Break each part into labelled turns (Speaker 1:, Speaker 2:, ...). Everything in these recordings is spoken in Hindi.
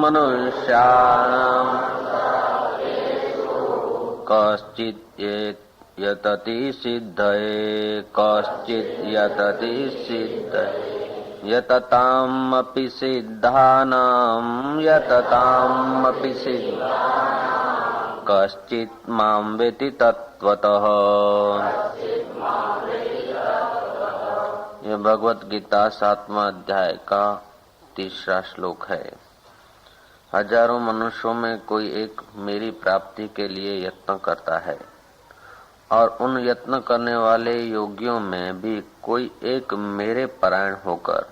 Speaker 1: मनुष्याणाम् कश्चित् यतति सिद्धये कश्चित् यतति सिद्धये यततामपि सिद्धानां यततामपि सिद्धानां कश्चित् मां वेति तत्त्वतः। यह भगवत गीता 7वां अध्याय का 3रा श्लोक है। हजारों मनुष्यों में कोई एक मेरी प्राप्ति के लिए यत्न करता है और उन यत्न करने वाले योगियों में भी कोई एक मेरे परायण होकर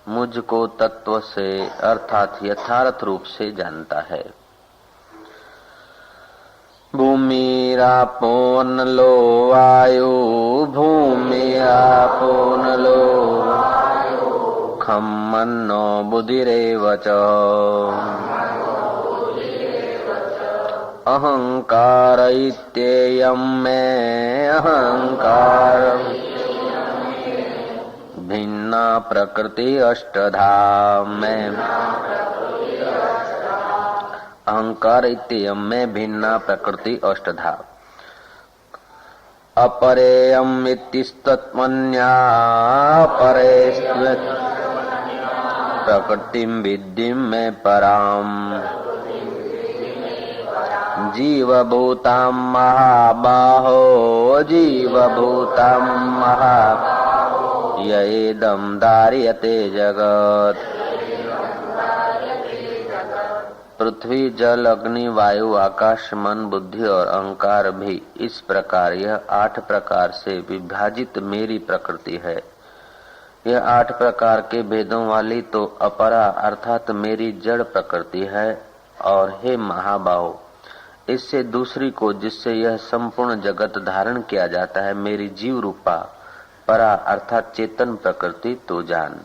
Speaker 1: मुझको तत्व से अर्थात यथार्थ रूप से जानता है। भूमिरापो नलो वायु भूमिरापो नलो खम मन्नो बुद्धिरेव च अहंकार इत्ययं मे अहंकार भिन्ना प्रकृति अष्टधा में अहंकार इत्ययं में भिन्ना प्रकृति अष्टधा अपरेयम् इत्यस्तत्मन्या अपरेस्त्वत् प्रकृतिं विद्धिं में पराम जीवभूतां महाबाहो जीवभूतां महाबाहो येदं धार्यते जगत्। पृथ्वी जल अग्नि वायु आकाश मन बुद्धि और अहंकार भी इस प्रकार यह 8 प्रकार से विभाजित मेरी प्रकृति है। यह 8 प्रकार के भेदों वाली तो अपरा अर्थात मेरी जड़ प्रकृति है। और हे महाबाहो, इससे दूसरी को जिससे यह संपूर्ण जगत धारण किया जाता है मेरी जीव रूपा परा अर्थात चेतन प्रकृति तो जान।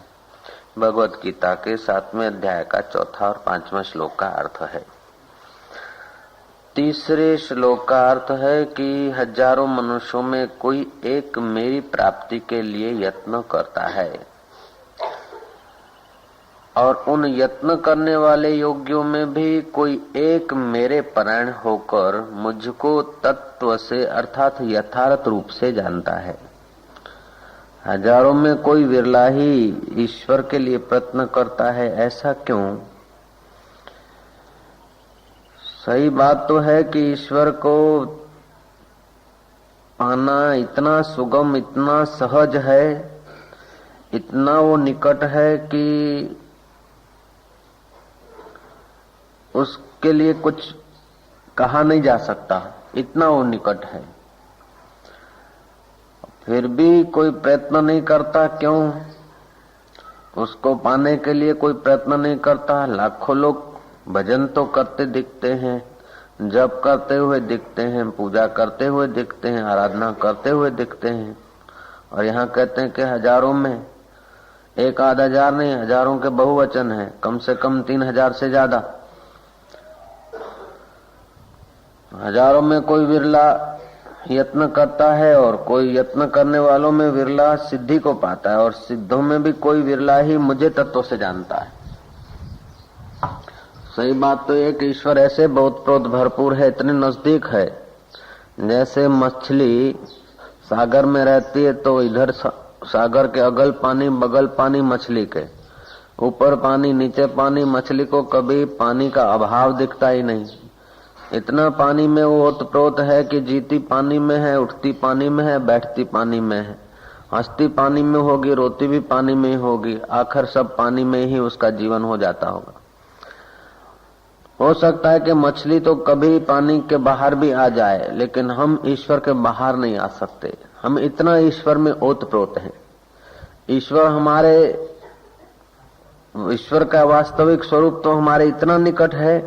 Speaker 1: भगवत गीता के 7वें अध्याय का 4था और 5वां श्लोक का अर्थ है। 3रे श्लोक का अर्थ है कि हजारों मनुष्यों में कोई एक मेरी प्राप्ति के लिए यत्न करता है और उन यत्न करने वाले योगियों में भी कोई एक मेरे परायण होकर मुझको तत्व से अर्थात यथार्थ रूप से जानता है। हजारों में कोई विरला ही ईश्वर के लिए प्रयत्न करता है, ऐसा क्यों? सही बात तो है कि ईश्वर को पाना इतना सुगम इतना सहज है, इतना वो निकट है कि उसके लिए कुछ कहा नहीं जा सकता, इतना वो निकट है। फिर भी कोई प्रयत्न नहीं करता, क्यों? उसको पाने के लिए कोई प्रयत्न नहीं करता। लाखों लोग भजन तो करते दिखते हैं, जप करते हुए दिखते हैं, पूजा करते हुए दिखते हैं, आराधना करते हुए दिखते हैं, और यहाँ कहते हैं कि हजारों में 1-8 हजार नहीं, हजारों के बहुवचन है, कम से कम 3000 से ज्यादा। हजारों में कोई विरला यत्न करता है और कोई यत्न करने वालों में विरला सिद्धि को पाता है, और सिद्धों में भी कोई विरला ही मुझे तत्व से जानता है। सही बात तो ये कि ईश्वर ऐसे बहुत प्रोत भरपूर है, इतने नजदीक है। जैसे मछली सागर में रहती है तो इधर सागर के अगल पानी बगल पानी मछली के, ऊपर पानी नीचे पानी, मछली को कभी पानी का अभाव दिखता ही नहीं। इतना पानी में वो ओतप्रोत है कि जीती पानी में है, उठती पानी में है, बैठती पानी में है, हंसती पानी में होगी, रोती भी पानी में ही होगी, आखिर सब पानी में ही उसका जीवन हो जाता होगा। हो सकता है कि मछली तो कभी पानी के बाहर भी आ जाए, लेकिन हम ईश्वर के बाहर नहीं आ सकते। हम इतना ईश्वर में ओतप्रोत हैं। ईश्वर का वास्तविक स्वरूप तो हमारे इतना निकट है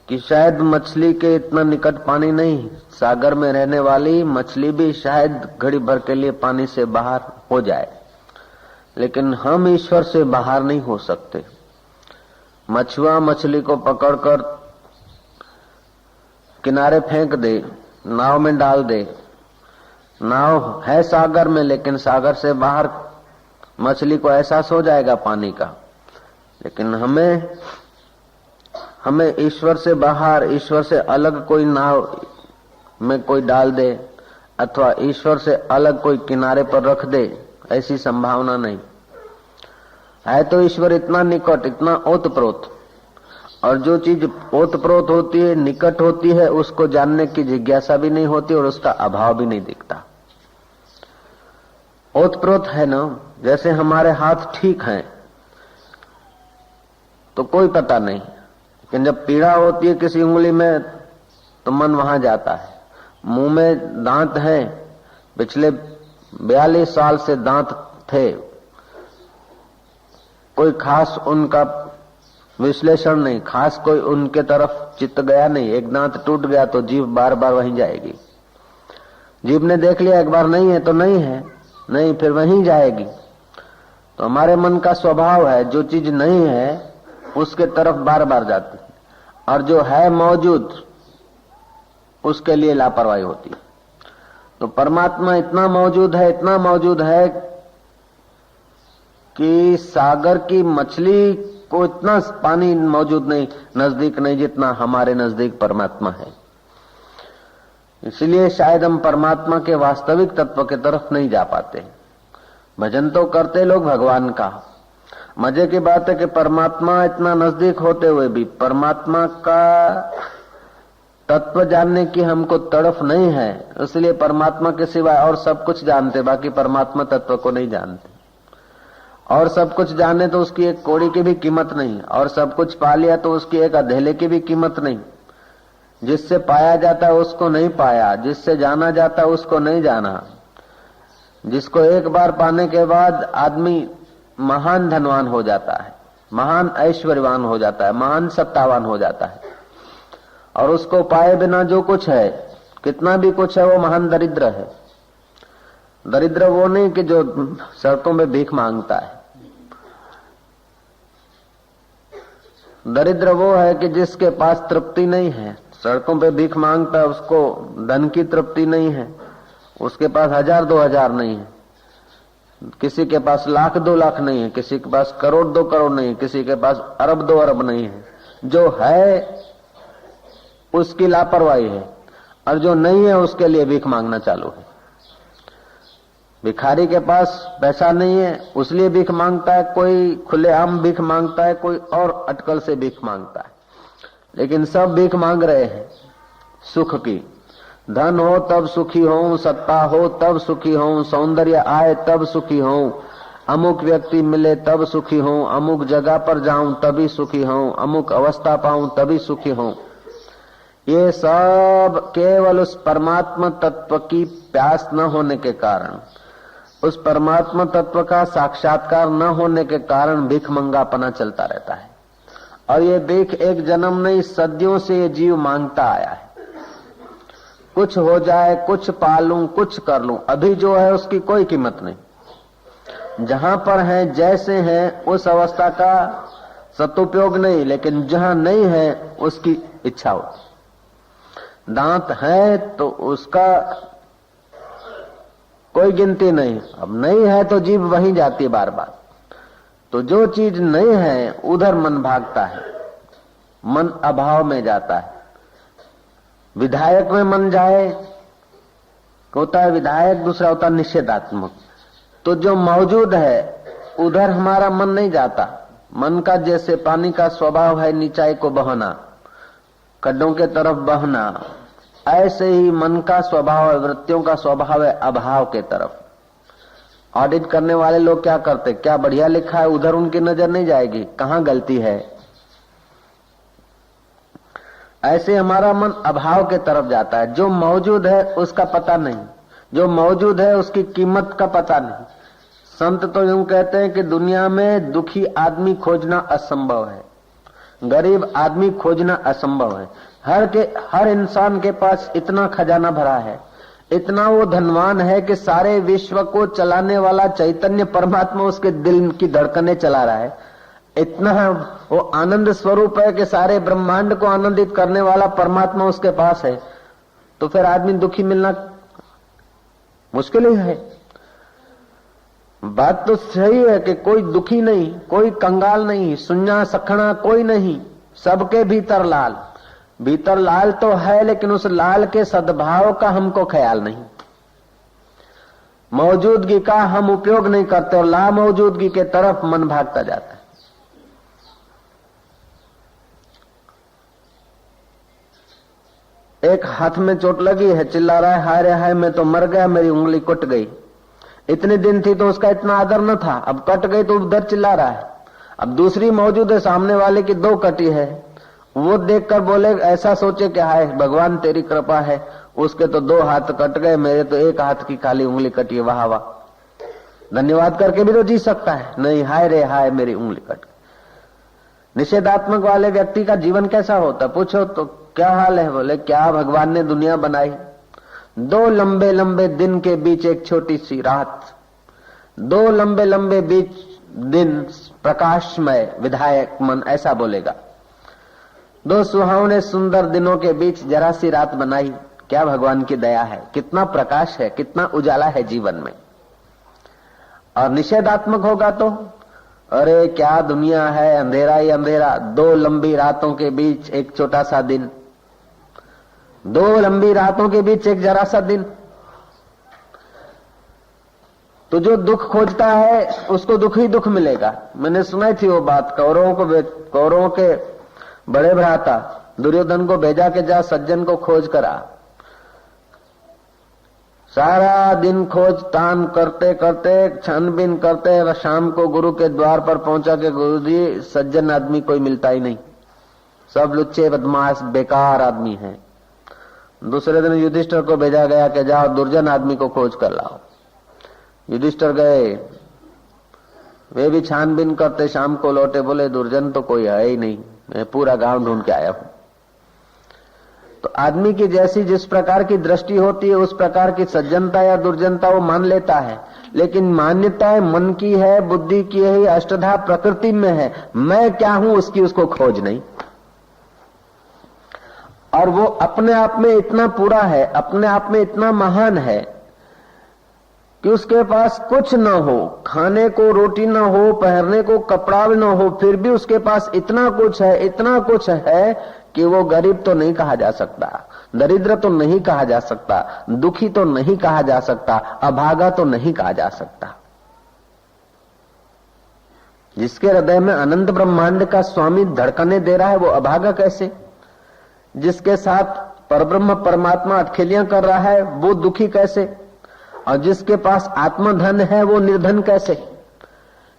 Speaker 1: कि शायद मछली के इतना निकट पानी नहीं, सागर में रहने वाली मछली भी शायद घड़ी भर के लिए पानी से बाहर हो जाए, लेकिन हम ईश्वर से बाहर नहीं हो सकते। मछुआ मछली को पकड़कर किनारे फेंक दे, नाव में डाल दे, नाव है सागर में, लेकिन सागर से बाहर मछली को एहसास हो जाएगा पानी का, लेकिन हमें ईश्वर से बाहर, ईश्वर से अलग कोई नाव में कोई डाल दे अथवा ईश्वर से अलग कोई किनारे पर रख दे, ऐसी संभावना नहीं है। तो ईश्वर इतना निकट, इतना ओतप्रोत, और जो चीज ओतप्रोत होती है, निकट होती है, उसको जानने की जिज्ञासा भी नहीं होती और उसका अभाव भी नहीं दिखता। ओतप्रोत है ना, जैसे हमारे हाथ ठीक हैं तो कोई पता नहीं, लेकिन जब पीड़ा होती है किसी उंगली में तो मन वहां जाता है। मुंह में दांत हैं, पिछले 42 साल से दांत थे, कोई खास उनका विश्लेषण नहीं, खास कोई उनके तरफ चित्त गया नहीं। एक दांत टूट गया तो जीभ बार बार वहीं जाएगी। जीभ ने देख लिया एक बार नहीं है तो नहीं है, नहीं फिर वहीं जाएगी। तो हमारे मन का स्वभाव है, जो चीज नहीं है उसके तरफ बार बार जाती है, और जो है मौजूद उसके लिए लापरवाही होती है। तो परमात्मा इतना मौजूद है, इतना मौजूद है कि सागर की मछली को इतना पानी मौजूद नहीं, नजदीक नहीं, जितना हमारे नजदीक परमात्मा है। इसलिए शायद हम परमात्मा के वास्तविक तत्व के तरफ नहीं जा पाते। भजन तो करते लोग भगवान का, मजे की बात है कि परमात्मा इतना नजदीक होते हुए भी परमात्मा का तत्व जानने की हमको तड़फ नहीं है, इसलिए परमात्मा के सिवाय और सब कुछ जानते, बाकी परमात्मा तत्व को नहीं जानते। और सब कुछ जाने तो उसकी एक कौड़ी की भी कीमत नहीं, और सब कुछ पा लिया तो उसकी एक अधेले की भी कीमत नहीं। जिससे पाया जाता है उसको नहीं पाया, जिससे जाना जाता है उसको नहीं जाना। जिसको एक बार पाने के बाद आदमी महान धनवान हो जाता है, महान ऐश्वर्यवान हो जाता है, महान सत्तावान हो जाता है, और उसको पाए बिना जो कुछ है, कितना भी कुछ है, वो महान दरिद्र है। दरिद्र वो नहीं कि जो सड़कों में भीख मांगता है, दरिद्र वो है कि जिसके पास तृप्ति नहीं है। सड़कों पे भीख मांगता है, उसको धन की तृप्ति नहीं है, उसके पास 1000-2000 नहीं है, किसी के पास 1,00,000-2 लाख नहीं है, किसी के पास 1,00,00,000-2 करोड़ नहीं है, किसी के पास 1,00,000-2 अरब नहीं है। जो है उसकी लापरवाही है, और जो नहीं है उसके लिए भीख मांगना चालू है। भिखारी के पास पैसा नहीं है उसलिए भीख मांगता है, कोई खुलेआम भीख मांगता है, कोई और अटकल से भीख मांगता है, लेकिन सब भीख मांग रहे हैं सुख की। धन हो तब सुखी हो, सत्ता हो तब सुखी हो, सौंदर्य आए तब सुखी हो, अमुक व्यक्ति मिले तब सुखी हो, अमुक जगह पर जाऊं तभी सुखी हो, अमुक अवस्था पाऊं तभी सुखी हो। ये सब केवल उस परमात्मा तत्व की प्यास न होने के कारण, उस परमात्मा तत्व का साक्षात्कार न होने के कारण भीख मंगापना चलता रहता है। और ये भीख एक जन्म नहीं, सदियों से ये जीव मांगता आया है। कुछ हो जाए, कुछ पालूं, कुछ कर लूं, अभी जो है उसकी कोई कीमत नहीं। जहां पर है, जैसे हैं, उस अवस्था का सदुपयोग नहीं, लेकिन जहां नहीं है उसकी इच्छा होती। दांत है तो उसका कोई गिनती नहीं, अब नहीं है तो जीभ वहीं जाती है बार बार। तो जो चीज नहीं है उधर मन भागता है, मन अभाव में जाता है। विधायक में मन जाए होता है विधायक, दूसरा होता है निषेधात्मक। तो जो मौजूद है उधर हमारा मन नहीं जाता। मन का जैसे पानी का स्वभाव है नीचाई को बहना, खड्डों के तरफ बहना, ऐसे ही मन का स्वभाव है, वृत्तियों का स्वभाव है अभाव के तरफ। ऑडिट करने वाले लोग क्या करते, क्या बढ़िया लिखा है उधर उनकी नजर नहीं जाएगी, कहां गलती है। ऐसे हमारा मन अभाव के तरफ जाता है। जो मौजूद है उसका पता नहीं, जो मौजूद है उसकी कीमत का पता नहीं। संत तो यूं कहते हैं कि दुनिया में दुखी आदमी खोजना असंभव है, गरीब आदमी खोजना असंभव है। हर इंसान के पास इतना खजाना भरा है, इतना वो धनवान है कि सारे विश्व को चलाने वाला चैतन्य परमात्मा उसके दिल की धड़कनें चला रहा है। इतना वो आनंद स्वरूप है कि सारे ब्रह्मांड को आनंदित करने वाला परमात्मा उसके पास है। तो फिर आदमी दुखी मिलना मुश्किल ही है। बात तो सही है कि कोई दुखी नहीं, कोई कंगाल नहीं, सुन्ना सखना कोई नहीं, सबके भीतर लाल। भीतर लाल तो है, लेकिन उस लाल के सद्भाव का हमको ख्याल नहीं, मौजूदगी का हम उपयोग नहीं करते और ला मौजूदगी के तरफ मन भागता जाता है। एक हाथ में चोट लगी है, चिल्ला रहा है हाय रे हाय मैं तो मर गया, मेरी उंगली कट गई। इतने दिन थी तो उसका इतना आदर न था, अब कट गई तो उधर चिल्ला रहा है। अब दूसरी मौजूद है, सामने वाले की 2 कटी है, वो देखकर बोले, ऐसा सोचे कि हाय भगवान तेरी कृपा है, उसके तो 2 हाथ कट गए, मेरे तो 1 हाथ की खाली उंगली कटी है, वाह वाह। धन्यवाद करके भी तो जी सकता है, नहीं हाय रे हाय मेरी उंगली कट गई। निषेधात्मक वाले व्यक्ति का जीवन कैसा होता, पूछो तो क्या हाल है, बोले क्या भगवान ने दुनिया बनाई, 2 लंबे लंबे दिन के बीच एक छोटी सी रात, 2 लंबे लंबे बीच दिन प्रकाशमय विधायक मन ऐसा बोलेगा। 2 सुहावने सुंदर दिनों के बीच जरा सी रात बनाई, क्या भगवान की दया है, कितना प्रकाश है, कितना उजाला है जीवन में। और निषेधात्मक होगा तो अरे क्या दुनिया है, अंधेरा ही अंधेरा, 2 लंबी रातों के बीच एक छोटा सा दिन, 2 लंबी रातों के बीच एक जरा सा दिन। तो जो दुख खोजता है उसको दुख ही दुख मिलेगा। मैंने सुनाई थी वो बात, कौरवों के बड़े भ्राता दुर्योधन को भेजा के जा सज्जन को खोज करा। सारा दिन खोज तान करते करते छानबीन करते शाम को गुरु के द्वार पर पहुंचा के गुरु जी सज्जन आदमी कोई मिलता ही नहीं, सब लुच्चे बदमाश बेकार आदमी हैं। दूसरे दिन युधिष्ठिर को भेजा गया कि जाओ दुर्जन आदमी को खोज कर लाओ। युधिष्ठिर गए, वे भी छानबीन करते शाम को लौटे, बोले दुर्जन तो कोई है ही नहीं, मैं पूरा गांव ढूंढ के आया हूं। तो आदमी की जैसी जिस प्रकार की दृष्टि होती है उस प्रकार की सज्जनता या दुर्जनता वो मान लेता है, लेकिन मान्यताएं मन की है, बुद्धि की है, अष्टधा प्रकृति में है। मैं क्या हूं उसकी उसको खोज नहीं। और वो अपने आप में इतना पूरा है, अपने आप में इतना महान है कि उसके पास कुछ न हो, खाने को रोटी न हो, पहनने को कपड़ा न हो, फिर भी उसके पास इतना कुछ है, इतना कुछ है कि वो गरीब तो नहीं कहा जा सकता, दरिद्र तो नहीं कहा जा सकता, दुखी तो नहीं कहा जा सकता, अभागा तो नहीं कहा जा सकता। जिसके हृदय में अनंत ब्रह्मांड का स्वामी धड़कने दे रहा है वो अभागा कैसे? जिसके साथ परब्रह्म परमात्मा अटखेलियां कर रहा है वो दुखी कैसे? और जिसके पास आत्मधन है वो निर्धन कैसे?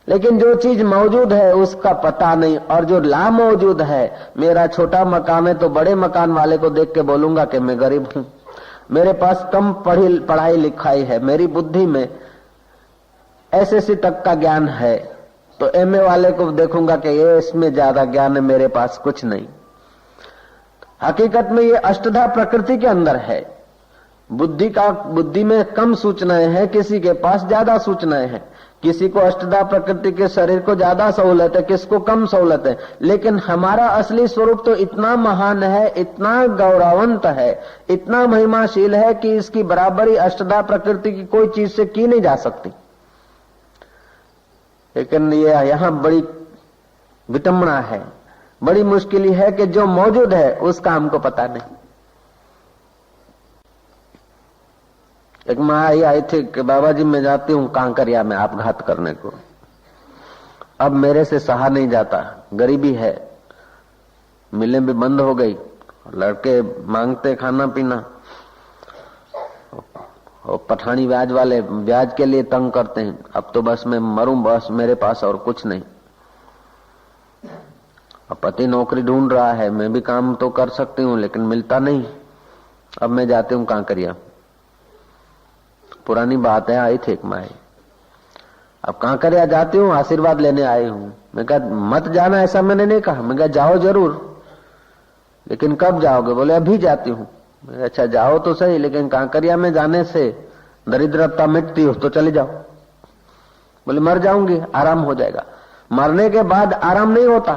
Speaker 1: लेकिन जो चीज मौजूद है उसका पता नहीं, और जो ला मौजूद है, मेरा छोटा मकान है तो बड़े मकान वाले को देख के बोलूंगा कि मैं गरीब हूं, मेरे पास कम पढ़ाई लिखाई है, मेरी बुद्धि में एसएससी तक का ज्ञान है, तो एमए वाले को देखूंगा कि ये इसमें ज्यादा ज्ञान है, मेरे पास कुछ नहीं। हकीकत में ये अष्टधा प्रकृति के अंदर है। बुद्धि में कम सूचनाएं हैं, किसी के पास ज्यादा सूचनाएं हैं। किसी को अष्टधा प्रकृति के शरीर को ज्यादा सहूलत है, किसको कम सहूलत है, लेकिन हमारा असली स्वरूप तो इतना महान है, इतना गौरवंत है, इतना महिमाशील है कि इसकी बराबरी अष्टधा प्रकृति की कोई चीज से की नहीं जा सकती। लेकिन ये यहाँ बड़ी विटंबना है, बड़ी मुश्किल है कि जो मौजूद है उसका हमको पता नहीं। एक माँ आई थी कि बाबा जी मैं जाती हूँ कांकरिया में आपघात करने को, अब मेरे से सहा नहीं जाता, गरीबी है, मिलें भी बंद हो गई, लड़के मांगते खाना पीना, और पठानी ब्याज वाले ब्याज के लिए तंग करते हैं। अब तो बस मैं मरूं, बस मेरे पास और कुछ नहीं। अब पति नौकरी ढूंढ रहा है, मैं भी काम तो कर सकती हूँ लेकिन मिलता नहीं। अब मैं जाती हूँ कांकरिया। पुरानी बात है, आई थी एक माई, अब कांकरिया जाती हूँ, आशीर्वाद लेने आई हूँ। मैं कहा मत जाना, ऐसा मैंने नहीं कहा। मैं कहा जाओ जरूर, लेकिन कब जाओगे? बोले अभी जाती हूँ। अच्छा जाओ तो सही, लेकिन कांकरिया में जाने से दरिद्रता मिटती हो तो चले जाओ। बोले मर जाऊंगी, आराम हो जाएगा। मरने के बाद आराम नहीं होता।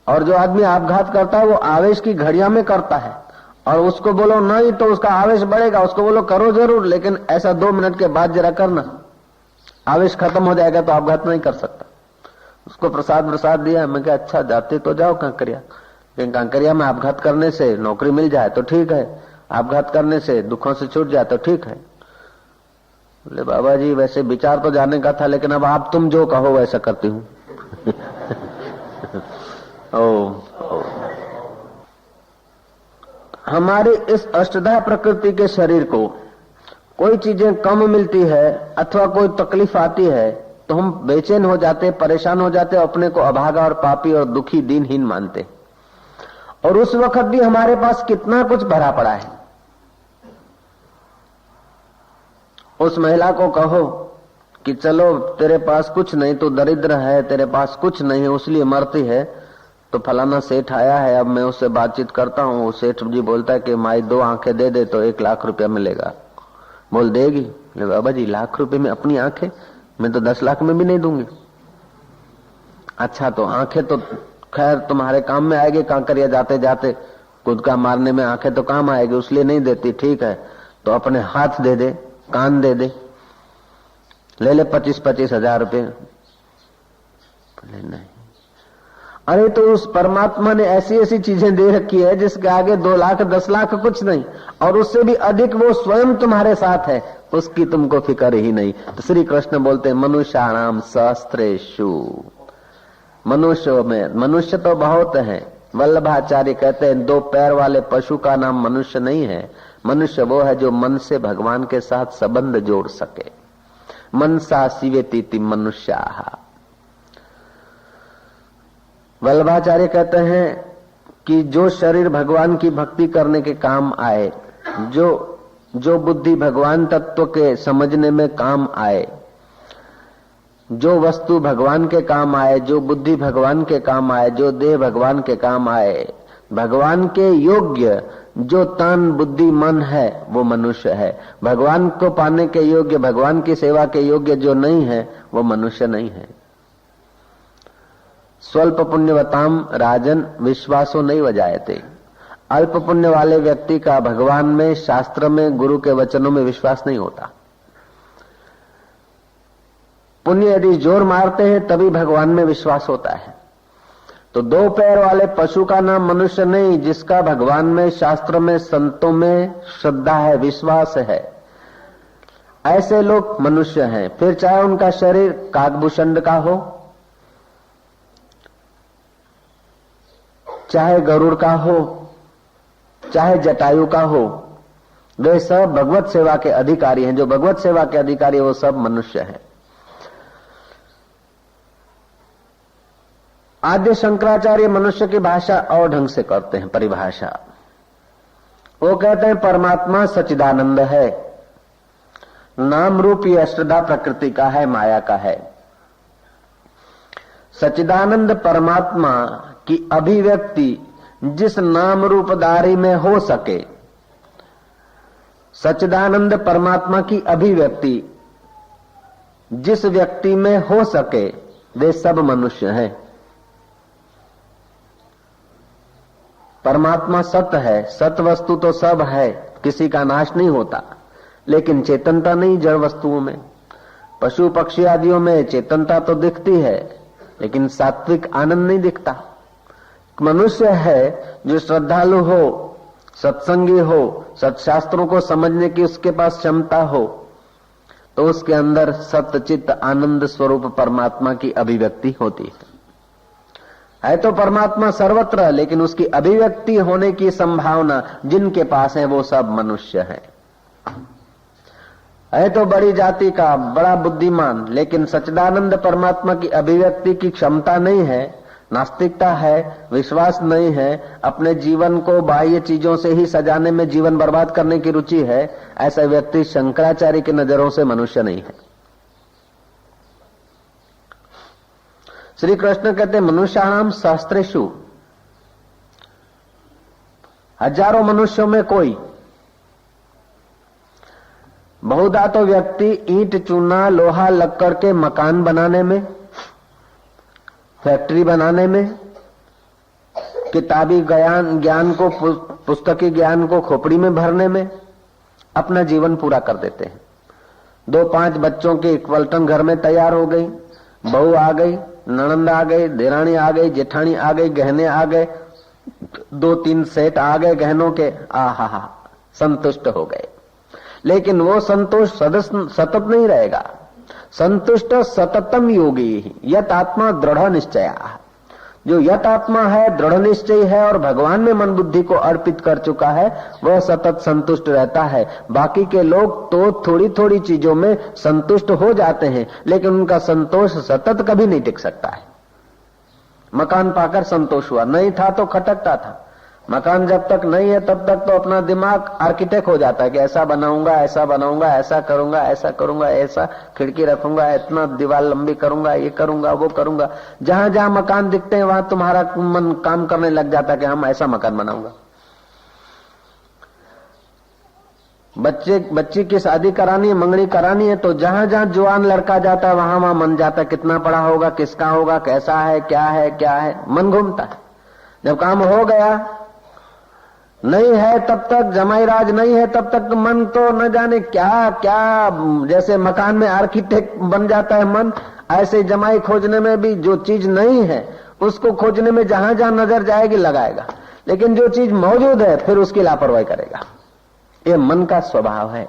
Speaker 1: और जो आदमी आपघात करता है वो आवेश की घड़िया में करता है, और उसको बोलो नहीं तो उसका आवेश बढ़ेगा। उसको बोलो करो जरूर, लेकिन ऐसा 2 मिनट के बाद जरा करना। आवेश खत्म हो जाएगा तो आपघात नहीं कर सकता। उसको प्रसाद दिया, मैं कहा अच्छा जाते तो जाओ कांकरिया, लेकिन कांकरिया में आपघात करने से नौकरी मिल जाए तो ठीक है, आपघात करने से दुखों से छूट जाए तो ठीक है। बोले बाबा जी वैसे विचार तो जाने का था, लेकिन अब आप तुम जो कहो वैसा करती हूँ। हमारी इस अष्टधा प्रकृति के शरीर को कोई चीजें कम मिलती है अथवा कोई तकलीफ आती है तो हम बेचैन हो जाते, परेशान हो जाते, अपने को अभागा और पापी और दुखी दीनहीन मानते। और उस वक्त भी हमारे पास कितना कुछ भरा पड़ा है। उस महिला को कहो कि चलो तेरे पास कुछ नहीं, तो दरिद्र है, तेरे पास कुछ नहीं है इसलिए मरती है, तो फलाना सेठ आया है, अब मैं उससे बातचीत करता हूँ। वो सेठ जी बोलता है कि माई 2 आंखें दे दे तो 1 लाख रुपया मिलेगा। बोल देगी? बाबा जी 1 लाख रुपए में अपनी आंखें, मैं तो 10 लाख में भी नहीं दूंगी। अच्छा तो आंखें तो खैर तुम्हारे काम में आएगी, कांकरिया जाते जाते खुद का मारने में आंखें तो काम आएगी, उसलिए नहीं देती। ठीक है तो अपने हाथ दे दे, कान दे दे, ले ले 25-25 हजार रुपये। बोले नहीं। अरे तो उस परमात्मा ने ऐसी ऐसी चीजें दे रखी है जिसके आगे 2 लाख 10 लाख कुछ नहीं, और उससे भी अधिक वो स्वयं तुम्हारे साथ है, उसकी तुमको फिक्र ही नहीं। तो श्री कृष्ण बोलते हैं मनुष्याणाम सहस्त्रेषु, मनुष्यों में मनुष्य तो बहुत है। वल्लभाचार्य कहते हैं 2 पैर वाले पशु का नाम मनुष्य नहीं है, मनुष्य वो है जो मन से भगवान के साथ संबंध जोड़ सके। मनसा शिवेति मनुष्याः। वल्लभाचार्य कहते हैं कि जो शरीर भगवान की भक्ति करने के काम आए, जो बुद्धि भगवान तत्व के समझने में काम आए, जो वस्तु भगवान के काम आए, जो बुद्धि भगवान के काम आए, जो देह भगवान के काम आए, भगवान के योग्य जो तन बुद्धि मन है वो मनुष्य है। भगवान को पाने के योग्य, भगवान की सेवा के योग्य जो नहीं है वो मनुष्य नहीं है। स्वल्प पुण्यवताम राजन विश्वासो नहीं वजायते। अल्प पुण्य वाले व्यक्ति का भगवान में, शास्त्र में, गुरु के वचनों में विश्वास नहीं होता। पुण्य यदि जोर मारते हैं तभी भगवान में विश्वास होता है। तो 2 पैर वाले पशु का नाम मनुष्य नहीं, जिसका भगवान में, शास्त्र में, संतों में श्रद्धा है, विश्वास है, ऐसे लोग मनुष्य हैं। फिर चाहे उनका शरीर काकभूषण का हो, चाहे गरुड़ का हो, चाहे जटायु का हो, वे सब भगवत सेवा के अधिकारी हैं। जो भगवत सेवा के अधिकारी वो सब मनुष्य हैं। आद्य शंकराचार्य मनुष्य की भाषा और ढंग से करते हैं परिभाषा। वो कहते हैं परमात्मा सच्चिदानंद है, नाम रूप ये अष्टधा प्रकृति का है, माया का है। सच्चिदानंद परमात्मा की अभिव्यक्ति जिस नाम रूपधारी में हो सके, सच्चिदानंद परमात्मा की अभिव्यक्ति जिस व्यक्ति में हो सके वे सब मनुष्य हैं। परमात्मा सत्य है, सत्य वस्तु तो सब है, किसी का नाश नहीं होता, लेकिन चेतनता नहीं जड़ वस्तुओं में। पशु पक्षी आदियों में चेतनता तो दिखती है, लेकिन सात्विक आनंद नहीं दिखता। मनुष्य है जो श्रद्धालु हो, सत्संगी हो, सत्शास्त्रों को समझने की उसके पास क्षमता हो, तो उसके अंदर सत्चित आनंद स्वरूप परमात्मा की अभिव्यक्ति होती है। तो परमात्मा सर्वत्र, लेकिन उसकी अभिव्यक्ति होने की संभावना जिनके पास है वो सब मनुष्य है तो बड़ी जाति का बड़ा बुद्धिमान, लेकिन सच्चिदानंद परमात्मा की अभिव्यक्ति की क्षमता नहीं है, नास्तिकता है, विश्वास नहीं है, अपने जीवन को बाह्य चीजों से ही सजाने में जीवन बर्बाद करने की रुचि है, ऐसा व्यक्ति शंकराचार्य की नजरों से मनुष्य नहीं है। श्री कृष्ण कहते मनुष्याणाम सहस्त्रेषु, हजारों मनुष्यों में कोई। बहुधा तो व्यक्ति ईंट चूना लोहा लक्कड़ के मकान बनाने में, फैक्ट्री बनाने में, किताबी ज्ञान को, पुस्तकी ज्ञान को खोपड़ी में भरने में अपना जीवन पूरा कर देते हैं। 5 बच्चों की एक पलटन घर में तैयार हो गई, बहू आ गई, ननंद आ गई, देरानी आ गई, जेठानी आ गई, गहने आ गए, 2-3 सेट आ गए गहनों के, आहा, संतुष्ट हो गए। लेकिन वो संतोष सतत नहीं रहेगा। संतुष्ट सततम योगी यत आत्मा दृढ़ निश्चया। जो यत आत्मा है, दृढ़ निश्चय है और भगवान में मन बुद्धि को अर्पित कर चुका है, वह सतत संतुष्ट रहता है। बाकी के लोग तो थोड़ी थोड़ी चीजों में संतुष्ट हो जाते हैं, लेकिन उनका संतोष सतत कभी नहीं टिक सकता है। मकान पाकर संतोष हुआ, नहीं था तो खटकता था। मकान जब तक नहीं है तब तक तो अपना दिमाग आर्किटेक्ट हो जाता है कि ऐसा बनाऊंगा, ऐसा बनाऊंगा, ऐसा करूंगा, ऐसा करूंगा, ऐसा खिड़की रखूंगा, इतना दीवार लंबी करूंगा, ये करूंगा, वो करूंगा। जहां जहां मकान दिखते हैं वहां तुम्हारा मन काम करने लग जाता है कि हम ऐसा मकान बनाऊंगा। बच्ची की शादी करानी है, मंगनी करानी है, तो जहां जहां जवान लड़का जाता है वहां वहां मन जाता है कितना पढ़ा होगा, किसका होगा, कैसा है, क्या है, क्या है, मन घूमता है। जब काम हो गया, नहीं है तब तक, जमाई राज नहीं है तब तक मन तो न जाने क्या क्या, जैसे मकान में आर्किटेक्ट बन जाता है मन, ऐसे जमाई खोजने में भी जो चीज नहीं है उसको खोजने में जहां जहां नजर जाएगी लगाएगा, लेकिन जो चीज मौजूद है फिर उसकी लापरवाही करेगा। ये मन का स्वभाव है।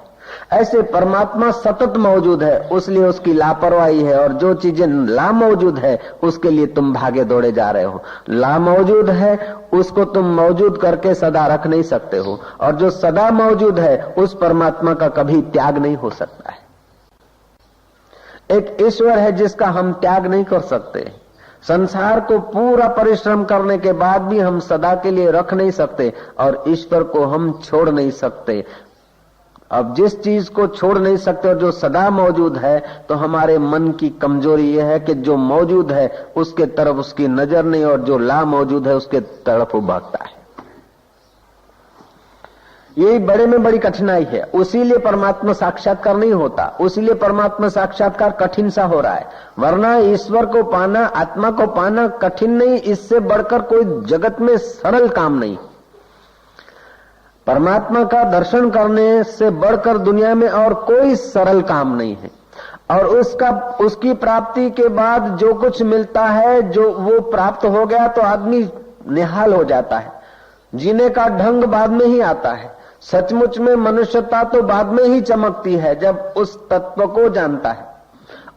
Speaker 1: ऐसे परमात्मा सतत मौजूद है, उसलिए उसकी लापरवाही है, और जो चीजें ला मौजूद है उसके लिए तुम भागे दौड़े जा रहे हो। ला मौजूद है उसको तुम मौजूद करके सदा रख नहीं सकते हो, और जो सदा मौजूद है उस परमात्मा का कभी त्याग नहीं हो सकता है। एक ईश्वर है जिसका हम त्याग नहीं कर सकते। संसार को पूरा परिश्रम करने के बाद भी हम सदा के लिए रख नहीं सकते, और ईश्वर को हम छोड़ नहीं सकते। अब जिस चीज को छोड़ नहीं सकते और जो सदा मौजूद है, तो हमारे मन की कमजोरी यह है कि जो मौजूद है उसके तरफ उसकी नजर नहीं, और जो ला मौजूद है उसके तरफ वो भागता है। यही बड़े में बड़ी कठिनाई है। उसीलिए परमात्मा साक्षात्कार नहीं होता, उसीलिए परमात्मा साक्षात्कार कठिन सा हो रहा है। वरना ईश्वर को पाना, आत्मा को पाना कठिन नहीं, इससे बढ़कर कोई जगत में सरल काम नहीं। परमात्मा का दर्शन करने से बढ़कर दुनिया में और कोई सरल काम नहीं है। और उसकी प्राप्ति के बाद जो कुछ मिलता है, जो वो प्राप्त हो गया तो आदमी निहाल हो जाता है। जीने का ढंग बाद में ही आता है। सचमुच में मनुष्यता तो बाद में ही चमकती है, जब उस तत्व को जानता है।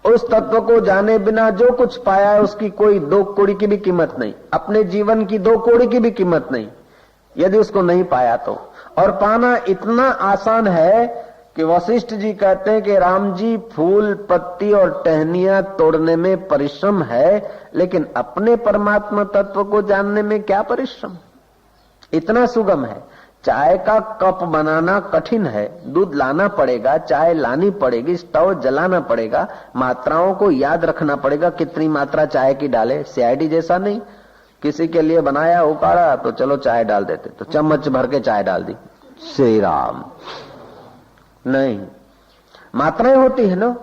Speaker 1: उस तत्व को जाने बिना जो कुछ पाया है उसकी कोई 2 कौड़ी की भी कीमत नहीं, अपने जीवन की 2 कौड़ी की भी कीमत नहीं, यदि उसको नहीं पाया तो। और पाना इतना आसान है कि वशिष्ठ जी कहते हैं कि राम जी, फूल पत्ती और टहनियां तोड़ने में परिश्रम है, लेकिन अपने परमात्मा तत्व को जानने में क्या परिश्रम, इतना सुगम है। चाय का कप बनाना कठिन है, दूध लाना पड़ेगा, चाय लानी पड़ेगी, स्टोव जलाना पड़ेगा, मात्राओं को याद रखना पड़ेगा, कितनी मात्रा चाय की डाले। सीआईडी जैसा नहीं, किसी के लिए बनाया उकाड़ा तो चलो चाय डाल देते, तो चम्मच भर के चाय डाल दी, श्री राम। नहीं, मात्राएं होती है ना।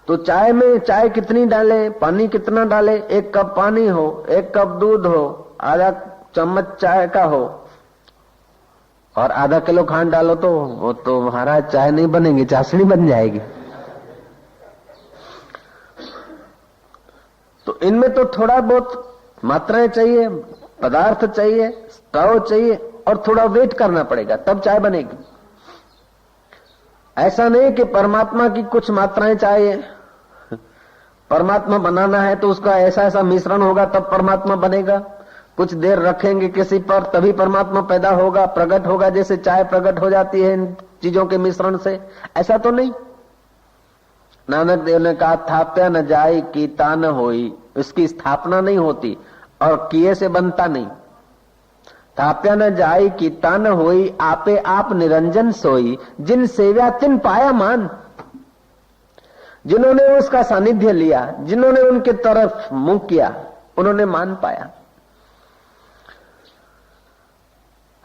Speaker 1: तो चाय में चाय कितनी डाले, पानी कितना डाले, 1 कप पानी हो, 1 कप दूध हो, आधा चम्मच चाय का हो, और आधा किलो खांड डालो तो वो तो महाराज चाय नहीं बनेगी, चाशनी बन जाएगी। तो इनमें तो थोड़ा बहुत मात्राएं चाहिए, पदार्थ चाहिए, स्टोव चाहिए, और थोड़ा वेट करना पड़ेगा, तब चाय बनेगी। ऐसा नहीं कि परमात्मा की कुछ मात्राएं चाहिए, परमात्मा बनाना है तो उसका ऐसा ऐसा मिश्रण होगा तब परमात्मा बनेगा। कुछ देर रखेंगे किसी पर तभी परमात्मा पैदा होगा, प्रकट होगा, जैसे चाय प्रकट हो जाती है इन चीजों के मिश्रण से, ऐसा तो नहीं। नानक देव ने कहा, थाप्या न जाय कीता न होई, इसकी स्थापना नहीं होती और किए से बनता नहीं। थाप्या न जाय कीता न होई, आपे आप निरंजन सोई, जिन सेव्या तिन पाया मान। जिन्होंने उसका सानिध्य लिया, जिन्होंने उनके तरफ मुंह किया, उन्होंने मान पाया।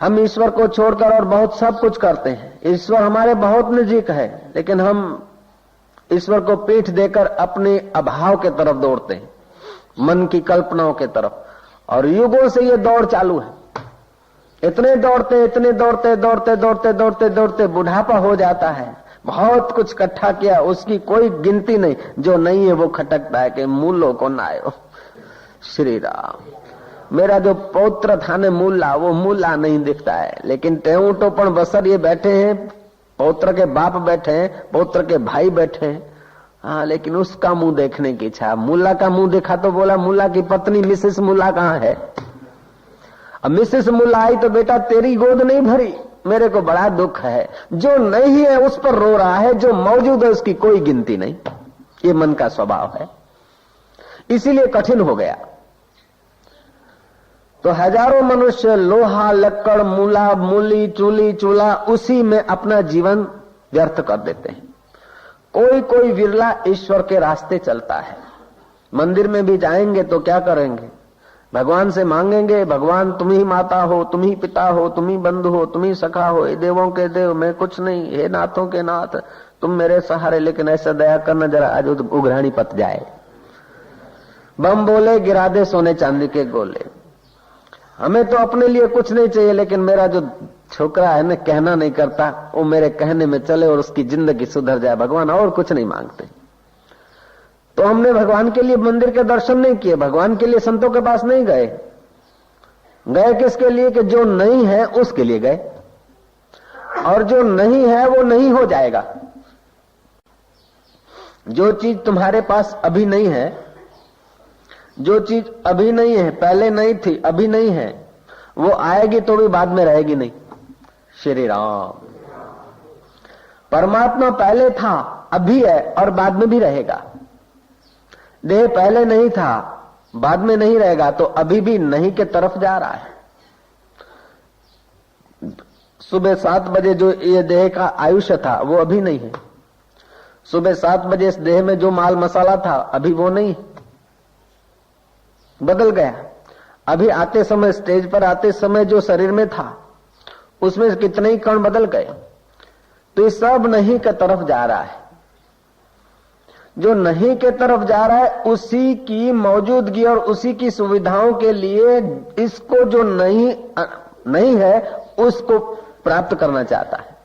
Speaker 1: हम ईश्वर को छोड़कर और बहुत सब कुछ करते हैं। ईश्वर हमारे बहुत नजीक है, लेकिन हम ईश्वर को पीठ देकर अपने अभाव के तरफ दौड़ते हैं, मन की कल्पनाओं के तरफ। और युगों से ये दौड़ चालू है। इतने दौड़ते दौड़ते दौड़ते दौड़ते दौड़ते बुढ़ापा हो जाता है, बहुत कुछ इकट्ठा किया, उसकी कोई गिनती नहीं। जो नहीं है वो खटकता है कि मूलों को ना आयो। श्री राम, मेरा जो पौत्र था ने मूला, वो मूला नहीं दिखता है। लेकिन टेऊटो पण बसर ये बैठे हैं, पौत्र के बाप बैठे हैं, पौत्र के भाई बैठे हैं। हाँ, लेकिन उसका मुंह देखने की इच्छा। मूला का मुंह देखा तो बोला मूला की पत्नी मिसेस मूला कहाँ है? अब मिसेस मूला आई तो बेटा तेरी गोद नहीं भरी, मेरे को बड़ा दुख है। जो नहीं है उस पर रो रहा है, जो मौजूद है उसकी कोई गिनती नहीं। ये मन का स्वभाव है, इसीलिए कठिन हो गया। तो हजारों मनुष्य लोहा, लक्कड़, मूला, मूली, चूली, चूल्हा, उसी में अपना जीवन व्यर्थ कर देते हैं। कोई कोई विरला ईश्वर के रास्ते चलता है। मंदिर में भी जाएंगे तो क्या करेंगे? भगवान से मांगेंगे, भगवान तुम ही माता हो, तुम ही पिता हो, तुम ही बंधु हो, तुम ही सखा हो, ये देवों के देव, मैं कुछ नहीं, हे नाथों के नाथ तुम मेरे सहारे। लेकिन ऐसा दया करना जरा आज उघराणी पत जाए। बम बोले गिरा दे सोने चांदी के गोले। हमें तो अपने लिए कुछ नहीं चाहिए, लेकिन मेरा जो छोकरा है ना, कहना नहीं करता, वो मेरे कहने में चले और उसकी जिंदगी सुधर जाए। भगवान और कुछ नहीं मांगते। तो हमने भगवान के लिए मंदिर के दर्शन नहीं किए, भगवान के लिए संतों के पास नहीं गए। गए किसके लिए? कि जो नहीं है उसके लिए गए, और जो नहीं है वो नहीं हो जाएगा। जो चीज तुम्हारे पास अभी नहीं है, जो चीज अभी नहीं है, पहले नहीं थी, अभी नहीं है, वो आएगी तो भी बाद में रहेगी नहीं। श्री राम, परमात्मा पहले था, अभी है और बाद में भी रहेगा। देह पहले नहीं था, बाद में नहीं रहेगा, तो अभी भी नहीं के तरफ जा रहा है। सुबह 7 बजे जो ये देह का आयुष्य था वो अभी नहीं है। सुबह 7 बजे इस देह में जो माल मसाला था अभी वो नहीं, बदल गया। अभी आते समय, स्टेज पर आते समय जो शरीर में था उसमें कितने ही कण बदल गए। तो ये सब नहीं के तरफ जा रहा है। जो नहीं के तरफ जा रहा है उसी की मौजूदगी और उसी की सुविधाओं के लिए इसको जो नहीं है उसको प्राप्त करना चाहता है।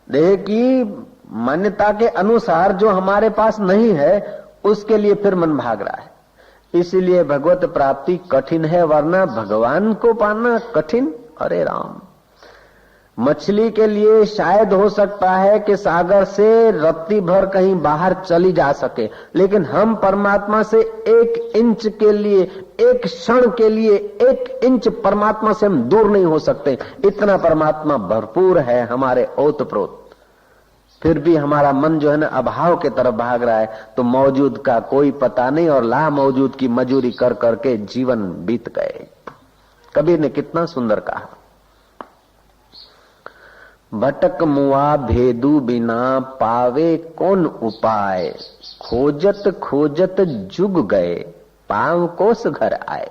Speaker 1: देह की मान्यता के अनुसार जो हमारे पास नहीं है उसके लिए फिर मन भाग रहा है। इसीलिए भगवत प्राप्ति कठिन है, वरना भगवान को पाना कठिन। अरे राम, मछली के लिए शायद हो सकता है कि सागर से रत्ती भर कहीं बाहर चली जा सके, लेकिन हम परमात्मा से 1 इंच के लिए, 1 क्षण के लिए 1 इंच परमात्मा से हम दूर नहीं हो सकते। इतना परमात्मा भरपूर है हमारे ओतप्रोत। फिर भी हमारा मन जो है ना अभाव के तरफ भाग रहा है। तो मौजूद का कोई पता नहीं और ला मौजूद की मजूरी कर करके जीवन बीत गए। कबीर ने कितना सुंदर कहा, भटक मुआ भेदू बिना पावे कौन उपाय, खोजत खोजत जुग गए पांव कोस घर आए।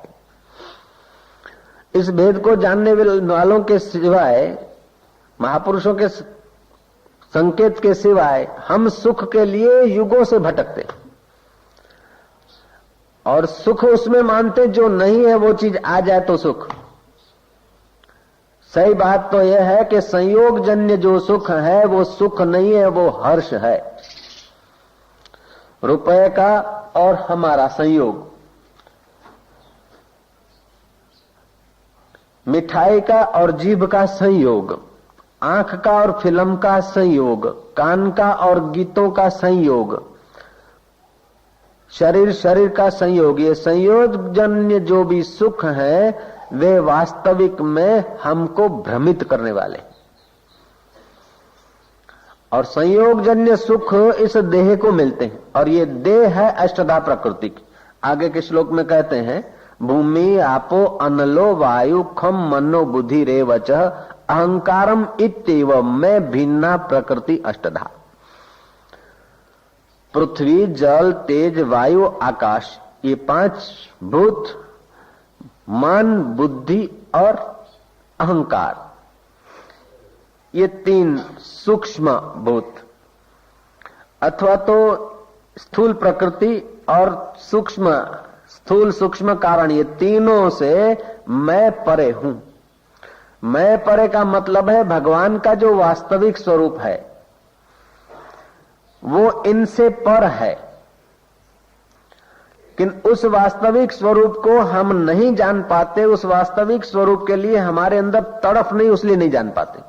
Speaker 1: इस भेद को जानने वालों के सिवाय, महापुरुषों के संकेत के सिवाय हम सुख के लिए युगों से भटकते और सुख उसमें मानते जो नहीं है वो चीज आ जाए तो सुख। सही बात तो यह है कि संयोग जन्य जो सुख है वो सुख नहीं है, वो हर्ष है। रुपए का और हमारा संयोग, मिठाई का और जीभ का संयोग, आंख का और फिल्म का संयोग, कान का और गीतों का संयोग, शरीर का संयोग, ये संयोग जन्य जो भी सुख है वे वास्तविक में हमको भ्रमित करने वाले। और संयोग जन्य सुख इस देह को मिलते हैं, और ये देह है अष्टधा प्रकृति की। आगे के श्लोक में कहते हैं, भूमि आपो अनलो वायु खम मनो बुद्धि रेवच अहंकारम इत्येव में भिन्ना प्रकृति अष्टधा। पृथ्वी, जल, तेज, वायु, आकाश, ये 5 भूत, मन, बुद्धि और अहंकार, ये 3 सूक्ष्म भूत अथवा तो स्थूल प्रकृति और स्थूल सूक्ष्म कारण, ये तीनों से मैं परे हूं। मैं परे का मतलब है भगवान का जो वास्तविक स्वरूप है वो इनसे पर है, लेकिन उस वास्तविक स्वरूप को हम नहीं जान पाते। उस वास्तविक स्वरूप के लिए हमारे अंदर तड़फ नहीं, उसलिए नहीं जान पाते।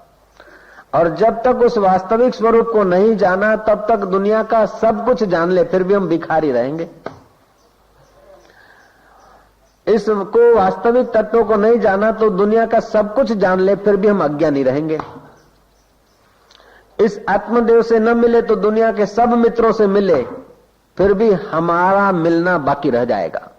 Speaker 1: और जब तक उस वास्तविक स्वरूप को नहीं जाना तब तक दुनिया का सब कुछ जान ले फिर भी हम भिखारी रहेंगे। इसको वास्तविक तत्वों को नहीं जाना तो दुनिया का सब कुछ जान ले फिर भी हम अज्ञानी रहेंगे। इस आत्मदेव से न मिले तो दुनिया के सब मित्रों से मिले फिर भी हमारा मिलना बाकी रह जाएगा।